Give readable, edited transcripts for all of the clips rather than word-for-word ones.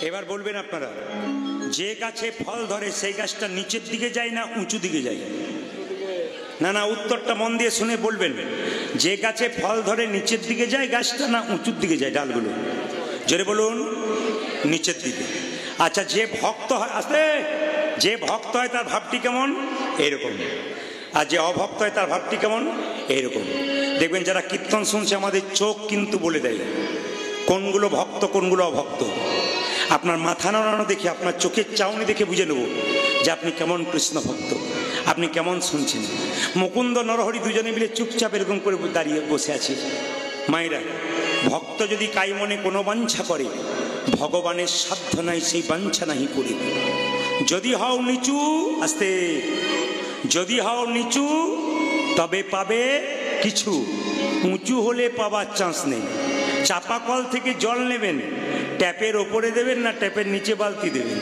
এবার বলবেন আপনারা, যে গাছে ফল ধরে সেই গাছটা নিচের দিকে যায় না উঁচু দিকে যায়? না না, উত্তরটা মন দিয়ে শুনে বলবেন। যে গাছে ফল ধরে নিচের দিকে যায় গাছটা, না উঁচুর দিকে যায় ডালগুলো? জোরে বলুন, নিচের দিকে। আচ্ছা, যে ভক্ত হয়, আসতে, যে ভক্ত হয় তার ভাবটি কেমন? এরকম। আর যে অভক্ত হয় তার ভাবটি কেমন? এইরকম। দেখবেন যারা কীর্তন শুনছে আমাদের চোখ কিন্তু বলে দেয় কোনগুলো ভক্ত কোনগুলো অভক্ত। আপনার মাথা নাড়ানো দেখে, আপনার চোখের চাউনি দেখে বুঝে নেব যে আপনি কেমন কৃষ্ণ ভক্ত, আপনি কেমন শুনছেন। মুকুন্দ নরহরি দুজনে মিলে চুপচাপ এরকম করে দাঁড়িয়ে বসে আছে। মায়েরা, ভক্ত যদি কাই মনে কোনো বাঞ্ছা করে, ভগবানের সাধ্য নাই সেই বাঞ্ছা নাহি করে। যদি হও নিচু, আস্তে, যদি হও নিচু তবে পাবে কিছু, উঁচু হলে পাবার চান্স নেই। চাপা কল থেকে জল নেবেন, ট্যাপের ওপরে দেবেন না ট্যাপের নিচে বালতি দেবেন?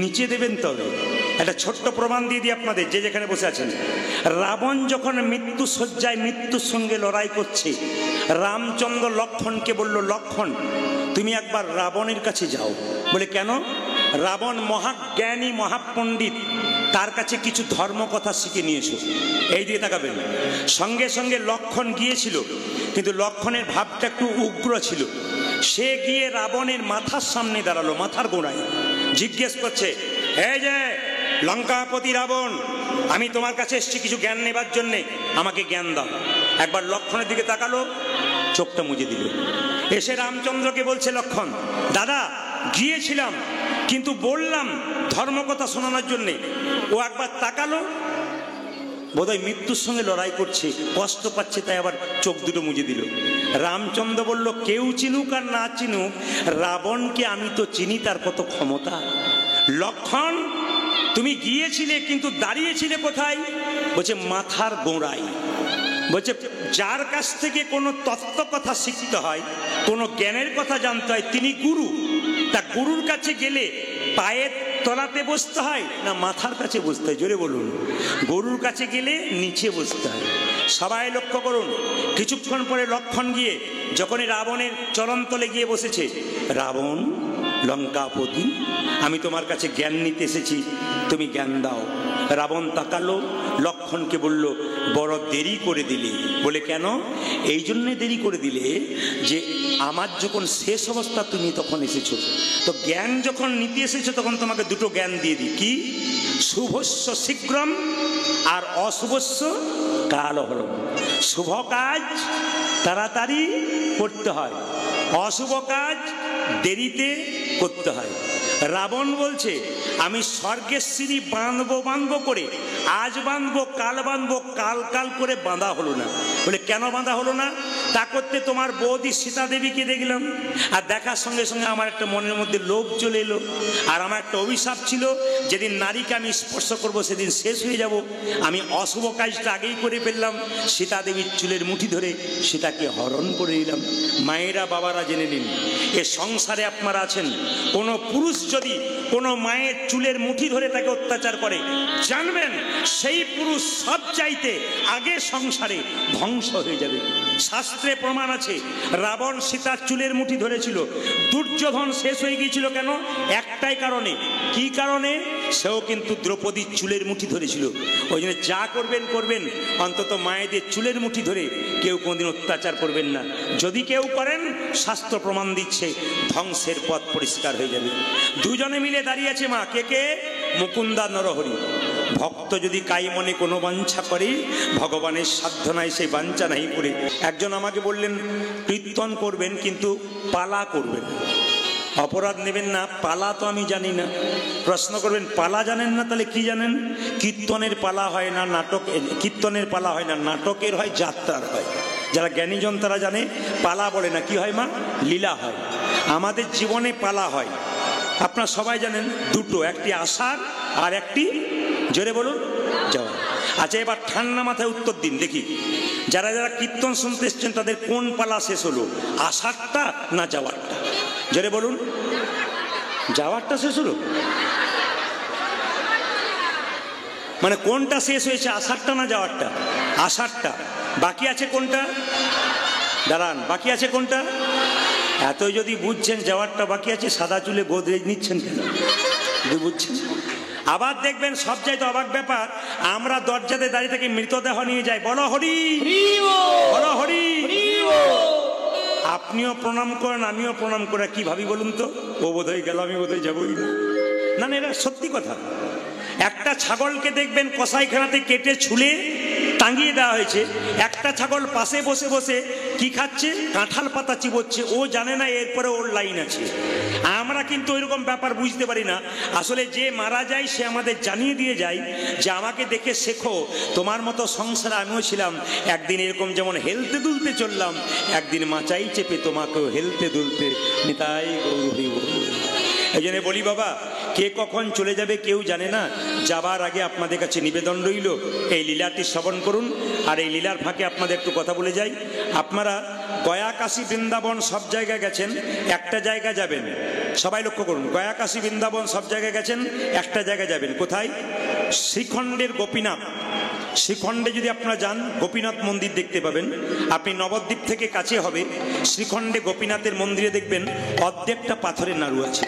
নিচে দেবেন। তবে একটা ছোট্ট প্রমাণ দিয়ে দিই আপনাদের, যে যেখানে বসে আছেন। রাবণ যখন মৃত্যু শয্যায় মৃত্যুর সঙ্গে লড়াই করছে, রামচন্দ্র লক্ষণকে বলল, লক্ষণ তুমি একবার রাবণের কাছে যাও। বলে কেন? রাবণ মহাজ্ঞানী মহাপণ্ডিত, তার কাছে কিছু ধর্ম কথা শিখে নিয়েছো। এই দিয়ে তাকাবেন। সঙ্গে সঙ্গে লক্ষণ গিয়েছিল, কিন্তু লক্ষণের ভাবটা একটু উগ্র ছিল। সে গিয়ে রাবণের মাথার সামনে দাঁড়ালো, মাথার গোড়ায়, জিজ্ঞেস করছে, এই যে লঙ্কাপতি রাবণ, আমি তোমার কাছে এসেছি কিছু জ্ঞান নেবার জন্যে, আমাকে জ্ঞান দাও। একবার লক্ষণের দিকে তাকালো, চোখটা মুজে দিল। এসে রামচন্দ্রকে বলছে লক্ষণ, দাদা গিয়েছিলাম কিন্তু বললাম ধর্মকথা শোনানোর জন্যে। ও একবার তাকালো, বোধহয় মৃত্যুর সঙ্গে লড়াই করছে, কষ্ট পাচ্ছে, তাই আবার চোখ দুটো মুজে দিল। রামচন্দ্র বলল, কেউ চিনুক আর না চিনুক, রাবণকে আমি তো চিনি, তার কত ক্ষমতা। লক্ষণ তুমি গিয়েছিলে কিন্তু দাঁড়িয়েছিলে কোথায়? বলছে মাথার গোড়ায়। বলছে যার কাছ থেকে কোনো তত্ত্ব কথা শিখতে হয়, কোনো জ্ঞানের কথা জানতে হয়, তিনি গুরু। তা গুরুর কাছে গেলে পায়ের তলাতে বসতে হয় না মাথার কাছে বসতে হয়? জোরে বলুন। গরুর কাছে গেলে নিচে বসতে হয়। সবাই লক্ষ্য করুন। কিছুক্ষণ পরে লক্ষণ গিয়ে যখনই রাবণের চরণতলে গিয়ে বসেছে, রাবণ লঙ্কাপতি, আমি তোমার কাছে জ্ঞান নিতে এসেছি, তুমি জ্ঞান দাও। রাবণ তাকালো, লক্ষণকে বলল, বড় দেরি করে দিলে। বলে কেন? এই জন্যে দেরি করে দিলে যে আমার যখন শেষ অবস্থা তুমি তখন এসেছো, তো জ্ঞান যখন নিতে এসেছো তখন তোমাকে দুটো জ্ঞান দিয়ে দিই। কি? শুভস্য শীঘ্রম আর অশুভস্য কালহরম। শুভ কাজ তাড়াতাড়ি করতে হয়, অশুভ কাজ দেরিতে করতে হয়। রাবণ বলছে, আমি স্বর্গের সিঁড়ি বাঁধবো করে, আজ বাঁধবো কাল বাঁধবো, কাল কাল করে বাঁধা হলো না। বলে কেন বাঁধা হলো না? তা করতে তোমার বৌদি সীতা দেবীকে দেখলাম, আর দেখার সঙ্গে সঙ্গে আমার একটা মনের মধ্যে লোভ চলে এলো। আর আমার একটা অভিশাপ ছিল, যেদিন নারীকে আমি স্পর্শ করব সেদিন শেষ হয়ে যাব। আমি অশুভ কাজটা আগেই করে ফেললাম, সীতা দেবীর চুলের মুঠি ধরে সীতাকে হরণ করে নিলাম। মায়েরা বাবারা জেনে নিন, এ সংসারে আপনারা আছেন, কোনো পুরুষ যদি কোনো মায়ের চুলের মুঠি ধরে তাকে অত্যাচার করে, জানবেন সেই পুরুষ সব চাইতে আগে সংসারে ধ্বংস হয়ে যাবে। শাস্ত্রে প্রমাণ আছে, রাবণ সীতার চুলের মুঠি ধরেছিল, দুর্যোধন শেষ হয়ে গিয়েছিল কেন? একটাই কারণে। কি কারণে? সেও কিন্তু দ্রৌপদীর চুলের মুঠি ধরেছিল। ওই জন্য যা করবেন করবেন, অন্তত মায়েদের চুলের মুঠি ধরে কেউ কোনোদিন অত্যাচার করবেন না। যদি কেউ করেন, শাস্ত্র প্রমাণ দিচ্ছে ধ্বংসের পথ পরিষ্কার হয়ে যাবে। দুজনে মিলে দাঁড়িয়ে আছে মা, কে কে? মুকুন্দা নরহরি। ভক্ত যদি কাই মনে কোনো বাঞ্ছা করে, ভগবানের সাধ্য নাই সেই বাঞ্ছা নাই করে। একজন আমাকে বললেন, কীর্তন করবেন কিন্তু পালা করবেন, অপরাধ নেবেন না। পালা তো আমি জানি না। প্রশ্ন করবেন, পালা জানেন না? তাহলে কি জানেন? কীর্তনের পালা হয় না, নাটক, কীর্তনের পালা হয় না, নাটকের হয়, যাত্রার হয়। যারা জ্ঞানীজন তারা জানে পালা বলে না। কি হয় মা? লীলা হয়। আমাদের জীবনে পালা হয়, আপনারা সবাই জানেন দুটো, একটি আসার আর একটি, জোরে বলুন, যাওয়া। আচ্ছা, এবার ঠান্ডা মাথায় উত্তর দিন দেখি, যারা যারা কীর্তন শুনতে এসছেন তাদের কোন পালা শেষ হলো, আসারটা না যাওয়ারটা? জোরে বলুন। যাওয়ারটা শেষ হলো? মানে কোনটা শেষ হয়েছে, আসারটা না যাওয়ারটা? আসারটা। বাকি আছে কোনটা? দাঁড়ান, বাকি আছে কোনটা? এত যদি বুঝছেন যাওয়ারটা বাকি আছে, সাদা চুলে গোদরেজ নিচ্ছেন কেন? বুঝছেন? আবার দেখবেন সবচাইতে অবাক ব্যাপার, আমরা দরজাতে দাঁড়িয়ে থেকে মৃতদেহ নিয়ে যাই। বলো হরি, বলো হরি। আপনিও প্রণাম করেন, আমিও প্রণাম করে কি ভাবি বলুন তো? ও বোধহয় গেল, আমি বোধহয় যাবই না। না না, এটা সত্যি কথা। একটা ছাগলকে দেখবেন কসাইখানাতে কেটে ছুলে টাঙিয়ে দেওয়া হয়েছে, একটা ছাগল পাশে বসে বসে কি খাচ্ছে? কাঁঠাল পাতা চিবোচ্ছে। ও জানে না এরপরে ওর লাইন আছে। আমরা কিন্তু ওইরকম ব্যাপার বুঝতে পারি না। আসলে যে মারা যায় সে আমাদের জানিয়ে দিয়ে যায় যে আমাকে দেখে শেখো, তোমার মতো সংসারে আমিও ছিলাম, একদিন এরকম যেমন হেলতে দুলতে চললাম, একদিন মাচাই চেপে তোমাকেও হেলতে দুলতে নিতাই গৌর হইব। এই জন্য বলি বাবা, কে কখন চলে যাবে কেউ জানে না। যাবার আগে আপনাদের কাছে নিবেদন রইল, এই লীলাটি শ্রবণ করুন। আর এই লীলার ফাঁকে আপনাদের একটু কথা বলে যাই। আপনারা গয়া, কাশী, বৃন্দাবন সব জায়গায় গেছেন, একটা জায়গা যাবেন। সবাই লক্ষ্য করুন, গয়া, কাশী, বৃন্দাবন সব জায়গায় গেছেন, একটা জায়গায় যাবেন। কোথায়? শ্রীখণ্ডের গোপীনাথ। শ্রীখণ্ডে যদি আপনারা যান, গোপীনাথ মন্দির দেখতে পাবেন। আপনি নবদ্বীপ থেকে কাছে হবে, শ্রীখণ্ডে গোপীনাথের মন্দিরে দেখবেন অর্ধেকটা পাথরের নাড়ু আছে।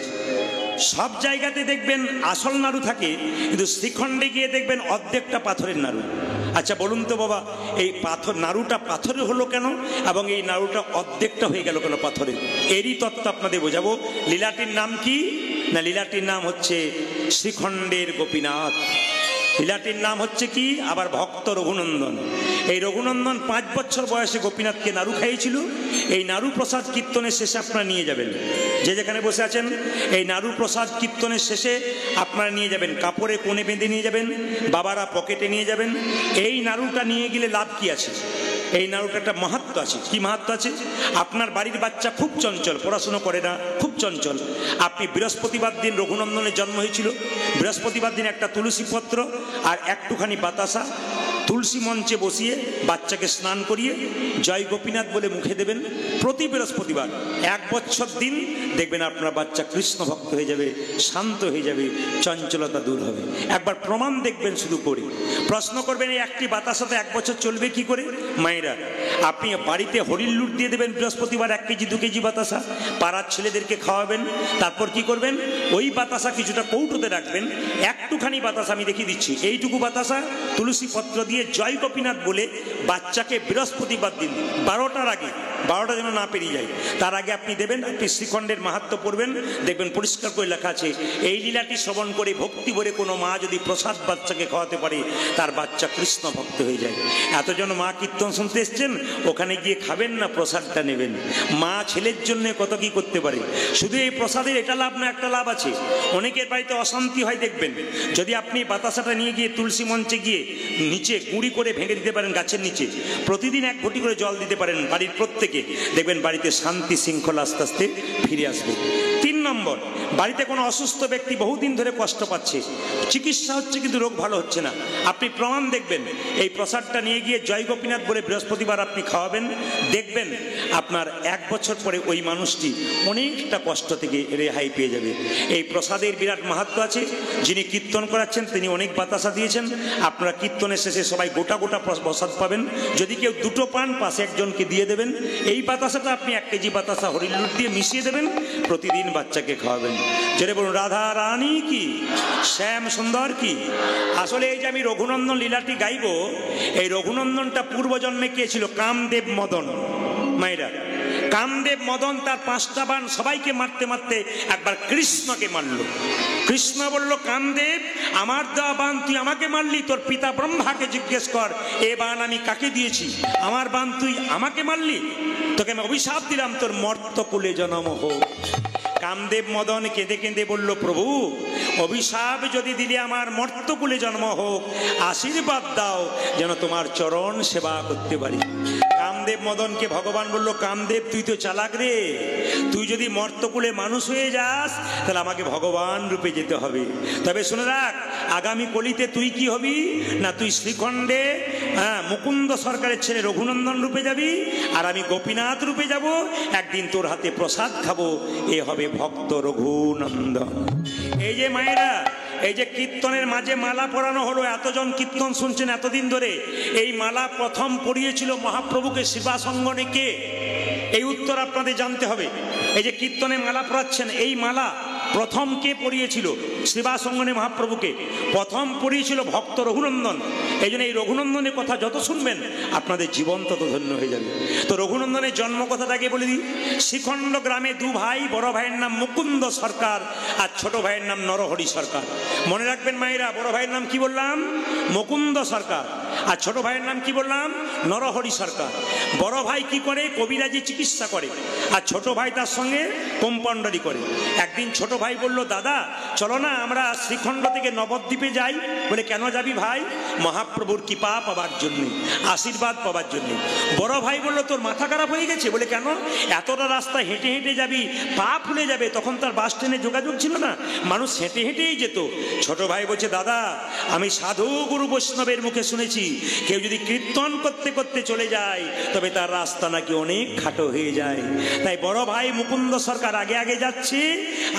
সব জায়গাতে দেখবেন আসল নাড়ু থাকে, কিন্তু শ্রীখণ্ডে গিয়ে দেখবেন অর্ধেকটা পাথরের নাড়ু। আচ্ছা বলুন তো বাবা, এই পাথর নাড়ুটা পাথরের হলো কেন, এবং এই নাড়ুটা অর্ধেকটা হয়ে গেল কেন পাথরের? এরই তত্ত্ব আপনাদের বোঝাবো। লীলাটির নাম কি? না, লীলাটির নাম হচ্ছে শ্রীখণ্ডের গোপীনাথ। লীলাটির নাম হচ্ছে কি? আবার ভক্ত রঘুনন্দন। এই রঘুনন্দন 5 বছর বয়সে গোপীনাথকে নাড়ু খাইয়েছিল। এই নাড়ু প্রসাদ কীর্তনের শেষে আপনারা নিয়ে যাবেন, যে যেখানে বসে আছেন, এই নাড়ু প্রসাদ কীর্তনের শেষে আপনারা নিয়ে যাবেন, কাপড়ে কোণে বেঁধে নিয়ে যাবেন, বাবারা পকেটে নিয়ে যাবেন। এই নাড়ুটা নিয়ে গেলে লাভ কি আছে? এই নাড়ুটা একটা মাহাত্ম্য আছে। কি মাহাত্ম্য আছে? আপনার বাড়ির বাচ্চা খুব চঞ্চল, পড়াশুনো করে না, খুব চঞ্চল। আপনি বৃহস্পতিবার দিন, রঘুনন্দনের জন্ম হয়েছিল, বৃহস্পতিবার দিন একটা তুলসী পত্র আর একটুখানি বাতাসা তুলসী মঞ্চে বসিয়ে বাচ্চাকে স্নান করিয়ে জয় গোপীনাথ বলে মুখে দেবেন প্রতি বৃহস্পতিবার। 1 বছর দিন দেখবেন আপনার বাচ্চা কৃষ্ণ ভক্ত হয়ে যাবে, শান্ত হয়ে যাবে, চঞ্চলতা দূর হবে। একবার প্রমাণ দেখবেন শুধু করে। প্রশ্ন করবেন, এই একটি বাতাসাতে 1 বছর চলবে কি করে? মায়েরা, আপনি বাড়িতে হরির লুট দিয়ে দেবেন বৃহস্পতিবার 1 কেজি 2 কেজি বাতাসা, পাড়ার ছেলেদেরকে খাওয়াবেন। তারপর কি করবেন? ওই বাতাসা কিছুটা কৌটোতে রাখবেন, একটুখানি বাতাসা আমি দেখিয়ে দিচ্ছি, এইটুকু বাতাসা তুলসী পত্র দিয়ে জয় গোপীনাথ বলে বাচ্চাকে বৃহস্পতিবার দিন 12টার আগে, 12টা যেন না পেরিয়ে যায়, তার আগে আপনি দেবেন। আপনি শ্রীখণ্ডের মাহাত্ম্য পড়বেন, দেখবেন পরিষ্কার করে লেখা আছে, এই লীলাটি শ্রবণ করে ভক্তি ভরে কোনো মা যদি প্রসাদ বাচ্চাকে খাওয়াতে পারে, তার বাচ্চা কৃষ্ণ ভক্ত হয়ে যায়। এতজন মা কীর্তন শুনতে এসছেন, ওখানে গিয়ে খাবেন না, প্রসাদটা নেবেন। মা ছেলের জন্য কত কি করতে পারে। শুধু এই প্রসাদের এটা লাভ না, একটা লাভ আছে। অনেকের বাড়িতে অশান্তি হয় দেখবেন, যদি আপনি বাতাসাটা নিয়ে গিয়ে তুলসী মঞ্চে গিয়ে নিচে গুঁড়ি করে ভেঙে দিতে পারেন গাছের নিচে, প্রতিদিন 1 ঘটি করে জল দিতে পারেন বাড়ির প্রত্যেকে, দেখবেন বাড়িতে শান্তি শৃঙ্খলা আস্তে আস্তে ফিরে আসবে। 3 নম্বর, বাড়িতে কোনো অসুস্থ ব্যক্তি বহুদিন ধরে কষ্ট পাচ্ছে, চিকিৎসা হচ্ছে কিন্তু রোগ ভালো হচ্ছে না, আপনি প্রমাণ দেখবেন। এই প্রসাদটা নিয়ে গিয়ে জয় গোপীনাথ বলে বৃহস্পতিবার আপনি খাওয়াবেন, দেখবেন আপনার 1 বছর পরে ওই মানুষটি অনেকটা কষ্ট থেকে রেহাই পেয়ে যাবে। এই প্রসাদের বিরাট মাহাত্ম্য আছে। যিনি কীর্তন করাচ্ছেন তিনি অনেক বাতাসা দিয়েছেন। আপনারা কীর্তনের শেষে সবাই গোটা গোটা প্রসাদ পাবেন। যদি কেউ 2টো পান, পাশে একজনকে দিয়ে দেবেন। এই বাতাসাটা আপনি 1 কেজি বাতাসা হরির লুট দিয়ে মিশিয়ে দেবেন, প্রতিদিন বাচ্চাকে খাওয়াবেন। যেটা বলুন, রাধা রানী কি, শ্যাম সুন্দর কি। আসলে এই যে আমি রঘুনন্দন লীলাটি গাইব, এই রঘুনন্দনটা পূর্বজন্মে কে ছিল? কামদেব মদন। মায়েরা, কামদেব মদন তার 5টা বান সবাইকে মারতে মারতে একবার কৃষ্ণকে মারল। কৃষ্ণ বলল, কামদেব, আমার দেওয়া বান তুই আমাকে মারলি, তোর পিতা ব্রহ্মাকে জিজ্ঞেস কর এ বান আমি কাকে দিয়েছি। আমার বান তুই আমাকে মারলি, তোকে আমি অভিশাপ দিলাম, তোর মর্তকুলে জন্ম হোক। কামদেব মদন কেঁদে কেঁদে বলল, প্রভু, অভিশাপ যদি দিলে আমার মর্তকুলে জন্ম হোক, আশীর্বাদ দাও যেন তোমার চরণ সেবা করতে পারি। কামদেব মদনকে ভগবান বলল, কামদেব তুই তো চালাক রে, তুই যদি মর্তকুলে মানুষ হয়ে যাস তাহলে আমাকে ভগবান রূপে যেতে হবে। তবে শুনে রাখ, আগামী কলিতে তুই কি হবি না, তুই শ্রীখণ্ডে মুকুন্দ সরকারের ছেলে রঘুনন্দন রূপে যাবি, আর আমি গোপীনাথ রূপে যাব। একদিন তোর হাতে প্রসাদ খাবো, এ হবে ভক্ত রঘুনন্দন। এই যে মায়েরা, এই যে কীর্তনের মাঝে মালা পরানো হলো, এতজন কীর্তন শুনছেন এতদিন ধরে, এই মালা প্রথম পরিয়েছিল মহাপ্রভুকে শিবাসঙ্গনে কে? এই উত্তর আপনাদের জানতে হবে। এই যে কীর্তনে মালা পরাচ্ছেন, এই মালা প্রথম কে পরিয়েছিল? শ্রীবাস অঙ্গনে মহাপ্রভুকে প্রথম পরিয়েছিল ভক্ত রঘুনন্দন। এই জন্য এই রঘুনন্দনের কথা যত শুনবেন আপনাদের জীবন তত ধন্য হয়ে যাবে। তো রঘুনন্দনের জন্ম কথাটাকে বলে দিই। শ্রীখণ্ড গ্রামে দু ভাই, বড় ভাইয়ের নাম মুকুন্দ সরকার আর ছোট ভাইয়ের নাম নরহরি সরকার। মনে রাখবেন মায়েরা, বড় ভাইয়ের নাম কি বললাম? মুকুন্দ সরকার। আর ছোট ভাইয়ের নাম কি বললাম? নরহরি সরকার। বড় ভাই কি করে? কবিরাজি চিকিৎসা করে, আর ছোট ভাই তার সঙ্গে কম্পাউন্ডারি করে। একদিন ছোট ভাই বলল, দাদা চলো না আমরা শ্রীখণ্ড থেকে নবদ্বীপে যাই। বলে, কেন যাবি ভাই? মহাপ্রভুর কৃপা পাবার জন্য, আশীর্বাদ পাবার জন্য। বড় ভাই বলল, তোর মাথা খারাপ হয়ে গেছে? বলে, কেন? এতটা রাস্তা হেঁটে হেঁটে যাবি, পা ফুলে যাবে। তখন তার বাস ট্রেনে যোগাযোগ ছিল না, মানুষ হেঁটে হেঁটেই যেত। ছোট ভাই বলছে, দাদা আমি সাধু গুরু বৈষ্ণবের মুখে শুনেছি কেউ যদি কীর্তন করতে করতে চলে যায় তবে তার রাস্তা নাকি অনেক খাটো হয়ে যায়। তাই বড় ভাই মুকুন্দ সরকার আগে আগে যাচ্ছে,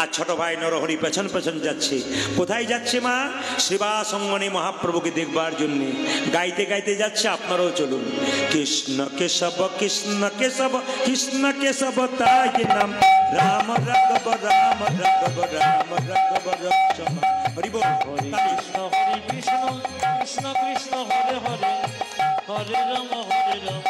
আর ছোট ভাই নরহরি পেছন পেছন যাচ্ছে। কোথায় যাচ্ছে মা? শ্রীবাস অঙ্গনে মহাপ্রভুকে দেখবার জন্য। গাইতে গাইতে যাচ্ছে, আপনারাও চলুন। কৃষ্ণ কেশব কৃষ্ণ কেশব কৃষ্ণ কেশব তাই নাম, রাম রাঘব রাম রাঘব রাম রাঘব রক্ষম। হরি বল। কৃষ্ণ হরে কৃষ্ণ কৃষ্ণ কৃষ্ণ হরে হরে, হরে রাম হরে রাম,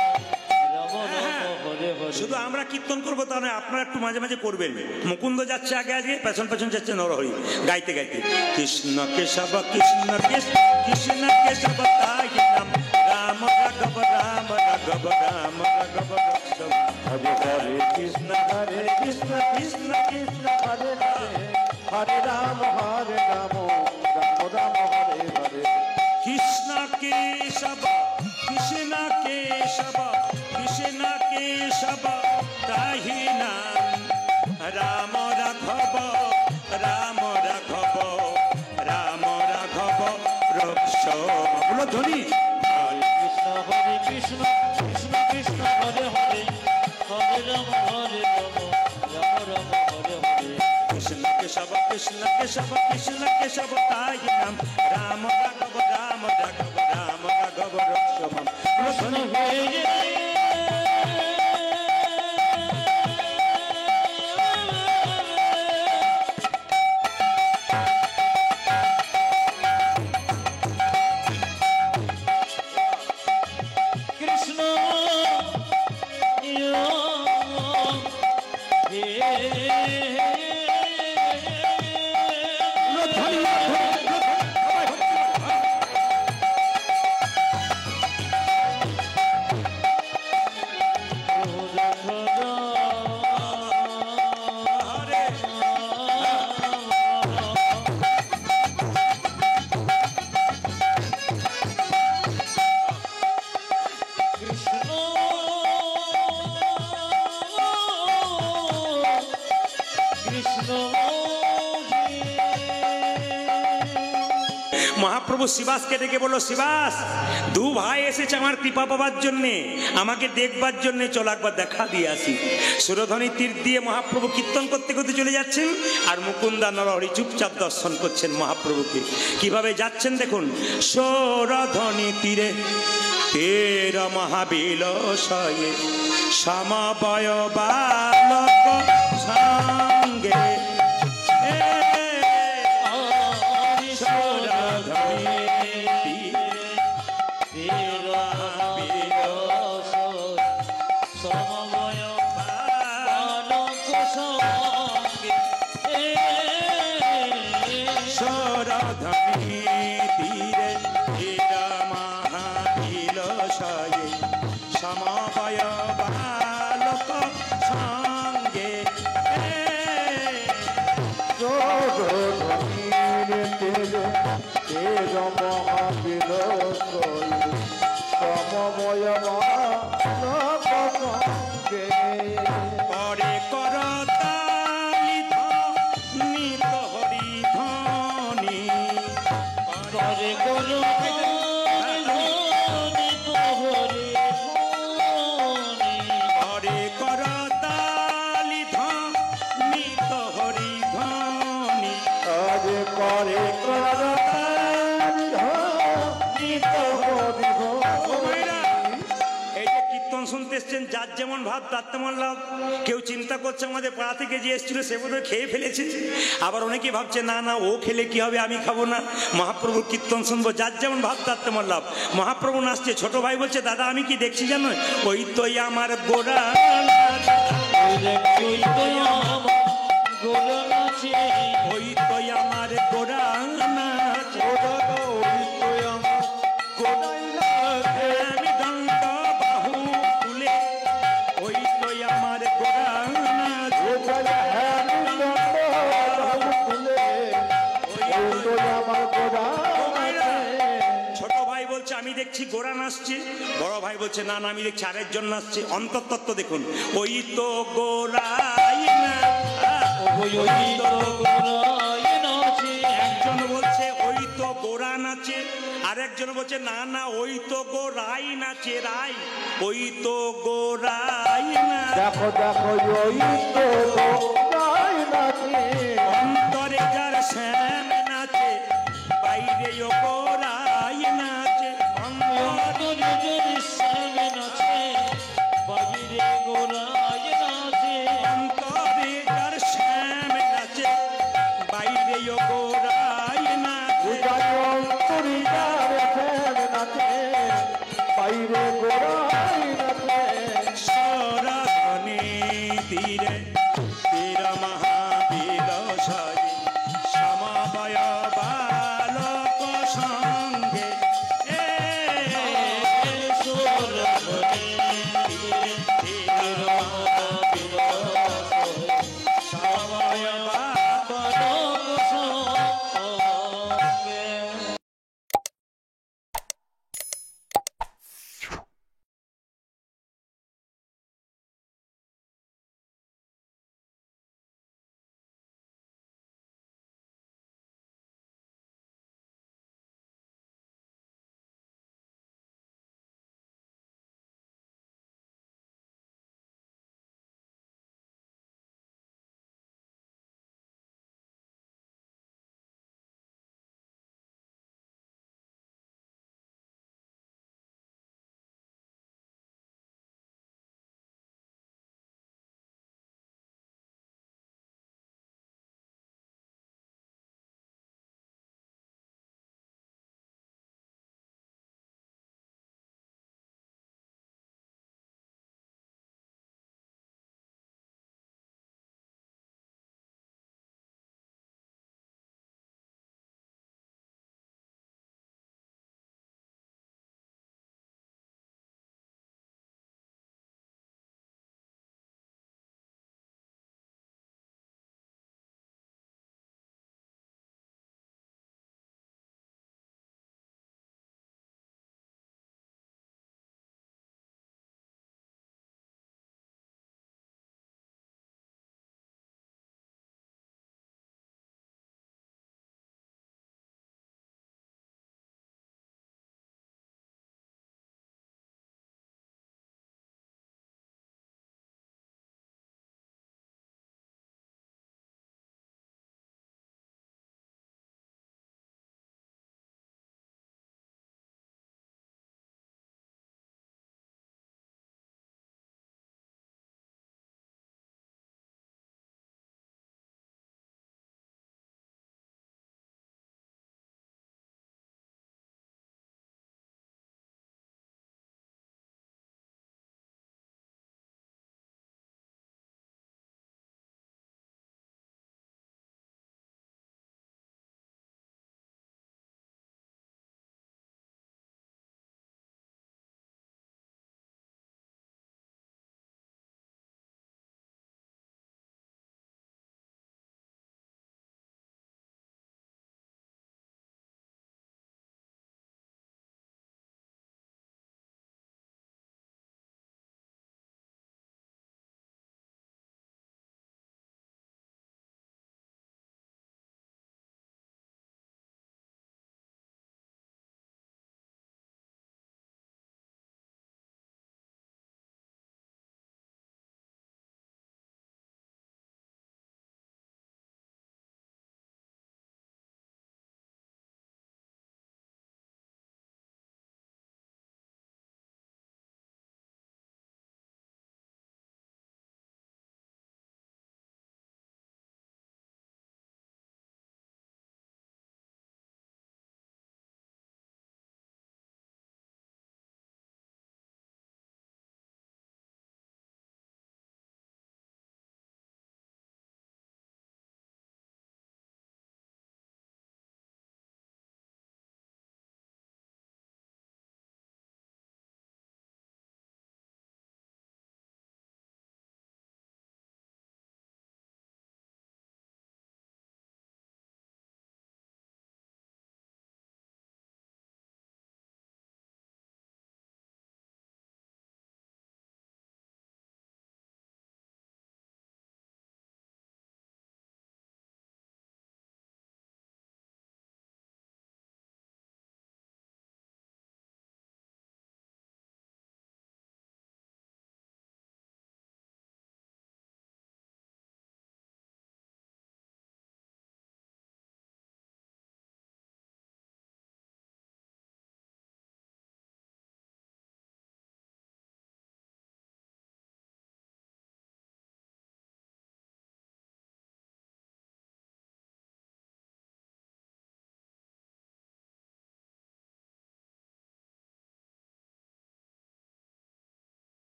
রাম রাম হরে হরে। শুধু আমরা কীর্তন করবো তা নয়, আপনারা একটু মাঝে মাঝে করবেন। মুকুন্দ যাচ্ছে আগে আগে, পেছন পেছন যাচ্ছে নরহরি, গাইতে গাইতে কৃষ্ণ কেশব কৃষ্ণ কৃষ্ণ কেশব তাই নাম, রাম রাঘব রাম রাঘব রাম রাঘব রক্ষম। হরে হরে কৃষ্ণ হরে কৃষ্ণ কৃষ্ণ কৃষ্ণ হরে হরে, হরে রাম রাম, রাম রাম হরে হরে। কৃষ্ণ কেশব কৃষ্ণ কেশব কৃষ্ণ কেশব তাহি নাম, রাম রাঘব রাম রাঘব রাম রাঘব রক্ষম। বলো ধ্বনি। হরে কৃষ্ণ কৃষ্ণ কৃষ্ণ হরে হরে, হরে রাম রাম, রাম রাম হরে হরে। কৃষ্ণ কেশব কৃষ্ণ কেশব কৃষ্ণ কেশব তাই নাম, রাম রাঘব রাম রাঘব রাম রাঘব রক্ষম। বলো কৃষ্ণ ধ্বনি। হয়ে কৃষ্ণ মহাপ্রভু শিবাসকে ডেকে বলল, শিবাস দু ভাই এসেছে আমার কৃপা পাবার জন্যে, আমাকে দেখবার জন্য, চল একবার দেখা দিয়ে আসি। সুরধ্বনি তীর দিয়ে মহাপ্রভু কীর্তন করতে করতে চলে যাচ্ছেন, আর মুকুন্দা নরহরি চুপচাপ দর্শন করছেন মহাপ্রভুকে। কিভাবে যাচ্ছেন দেখুন। সুরধ্বনি তীরে তের মহাবিলসয়ে, সমবয় বালক সঙ্গে, সমবয় বালক সঙ্গে, পরে করতালি ধ্বনি হরি ধ্বনি, পরে করো পরে করতালি ধ্বনি হরি ধ্বনি, করে এই যে কীর্তন শুনতে এসছেন, যার যেমন ভাব তার তেমন লাভ। কেউ চিন্তা করছে আমাদের পাড়া থেকে যে এসেছিল সে বোধহয় খেয়ে ফেলেছে, আবার অনেকে ভাবছে না না ও খেলে কি হবে, আমি খাবো না, মহাপ্রভুর কীর্তন শুনবো। যার যেমন ভাব তার তেমন লাভ। মহাপ্রভু নাচছে, ছোট ভাই বলছে দাদা আমি কি দেখছি জানো, ওই তো আমার গোড়া, ওই তো আমার গোড়া নাচ, আমি দণ্ড বাহু তুলে, ওই তো আমার গোড়া নাচ, ছোট ভাই বলছে আমি দেখছি গোড়া নাচছে, বড় ভাই বলছে না না আমি দেখছি আরেকজন নাচছে। অন্তর্তত্ত্ব দেখুন, ওই তো গোড়াই না, একজন বলছে ওই তো গোড়া নাচে, আরেকজন বলছে না না ওই তো গোড়াই নাচে, রাই ওই তো গোড়াই না, দেখো দেখো ওই তো গোড়াই নাচে, অন্তরে যার শ্যাম নাচে, বাইরে ও গোড়াই নাচে, অন্তরে যার শ্যাম নাচে, বাইরে গোড়াই নাচে, অন্তরে যার শ্যাম নাচে, বাইরে ও গোড়াই নাচে, অন্তরি যার শ্যাম নাচে, বাইরে গোড়াই নাচে, সরাধনে তীরে